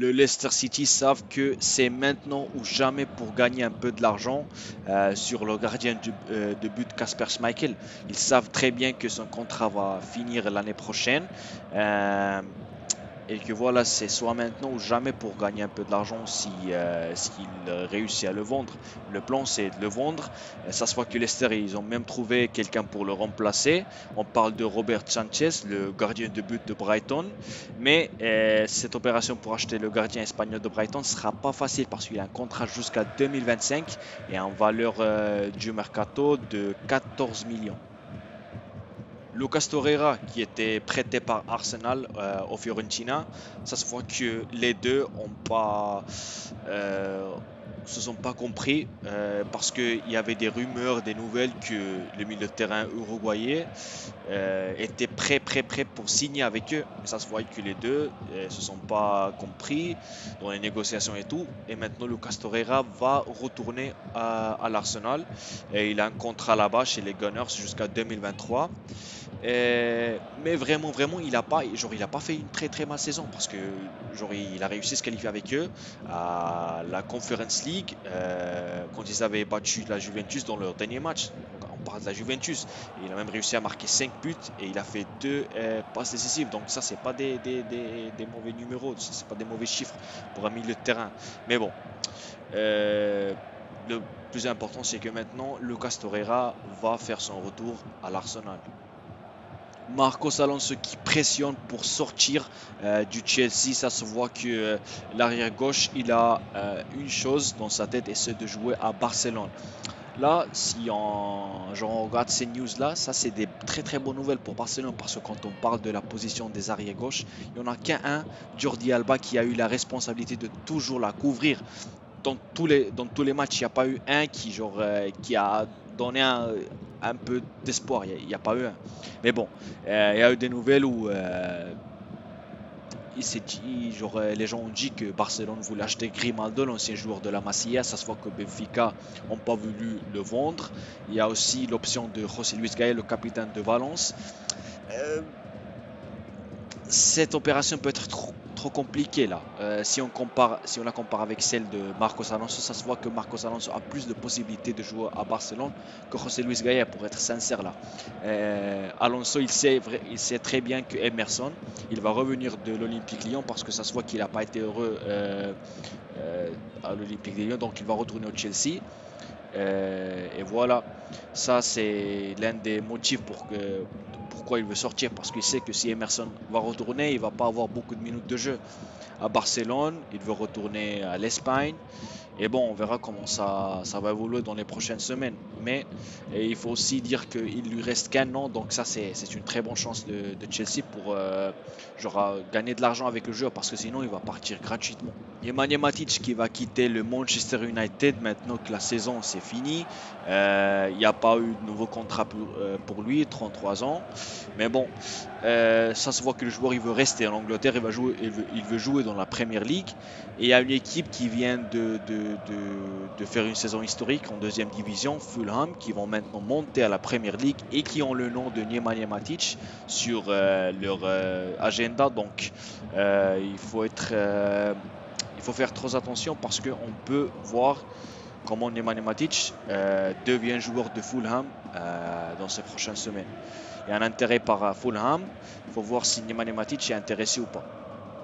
le Leicester City savent que c'est maintenant ou jamais pour gagner un peu de l'argent sur le gardien de but Kasper Schmeichel. Ils savent très bien que son contrat va finir l'année prochaine. Euh, et que voilà, c'est soit maintenant ou jamais pour gagner un peu de l'argent s'il réussit à le vendre. Le plan, c'est de le vendre. Ça se voit que Leicester, ils ont même trouvé quelqu'un pour le remplacer. On parle de Robert Sanchez, le gardien de but de Brighton. Mais cette opération pour acheter le gardien espagnol de Brighton ne sera pas facile parce qu'il a un contrat jusqu'à 2025 et en valeur du mercato de 14 millions. Lucas Torreira, qui était prêté par Arsenal au Fiorentina, ça se voit que les deux euh, se sont pas compris parce qu'il y avait des rumeurs, des nouvelles que le milieu de terrain uruguayen était prêt pour signer avec eux. Mais ça se voit que les deux se sont pas compris dans les négociations et tout. Et maintenant, Lucas Torreira va retourner à l'Arsenal. Et il a un contrat là-bas chez les Gunners jusqu'à 2023. Mais vraiment, il a pas fait une très mauvaise saison parce que il a réussi à se qualifier avec eux à la Conference League quand ils avaient battu la Juventus dans leur dernier match. Donc, on parle de la Juventus. Et il a même réussi à marquer 5 buts et il a fait 2 passes décisives. Donc ça, c'est pas des mauvais numéros, c'est pas des mauvais chiffres pour un milieu de terrain. Mais bon, euh, le plus important, c'est que maintenant, Lucas Torreira va faire son retour à l'Arsenal. Marcos Alonso qui pressionne pour sortir du Chelsea. Ça se voit que l'arrière gauche, il a une chose dans sa tête et c'est de jouer à Barcelone. Là, si on regarde ces news-là, ça c'est des très bonnes nouvelles pour Barcelone parce que quand on parle de la position des arrières gauches, il n'y en a qu'un, Jordi Alba, qui a eu la responsabilité de toujours la couvrir dans tous les matchs. Il n'y a pas eu un qui a donné un peu d'espoir. Il n'y a pas eu un. Mais bon, il y a eu des nouvelles où il s'est dit, les gens ont dit que Barcelone voulait acheter Grimaldo, l'ancien joueur de la Masia. Ça se voit que Benfica n'ont pas voulu le vendre. Il y a aussi l'option de José Luis Gaya, le capitaine de Valence. Euh, cette opération peut être trop compliquée là. Si on la compare avec celle de Marcos Alonso, ça se voit que Marcos Alonso a plus de possibilités de jouer à Barcelone que José Luis Gaya, pour être sincère là. Alonso, il sait très bien que Emerson, il va revenir de l'Olympique Lyon parce que ça se voit qu'il n'a pas été heureux à l'Olympique de Lyon, donc il va retourner au Chelsea. Et voilà, ça c'est l'un des motifs pourquoi il veut sortir, parce qu'il sait que si Emerson va retourner, il va pas avoir beaucoup de minutes de jeu. À Barcelone, il veut retourner à l'Espagne. Et bon, on verra comment ça va évoluer dans les prochaines semaines. Mais il faut aussi dire qu'il lui reste qu'un an, donc ça c'est une très bonne chance de Chelsea pour gagner de l'argent avec le joueur, parce que sinon il va partir gratuitement. Nemanja Matic qui va quitter le Manchester United maintenant que la saison c'est fini. Il n'y a pas eu de nouveau contrat pour lui, 33 ans. Mais bon, ça se voit que le joueur il veut rester en Angleterre, il veut jouer dans la Premier League. Et il y a une équipe qui vient de faire une saison historique en deuxième division, Fulham, qui vont maintenant monter à la Premier League et qui ont le nom de Nemanja Matic sur leur agenda. Donc il faut faire trop attention parce qu'on peut voir comment Nemanja Matic devient joueur de Fulham dans ces prochaines semaines. Il y a un intérêt par Fulham. Il faut voir si Nemanja Matic est intéressé ou pas.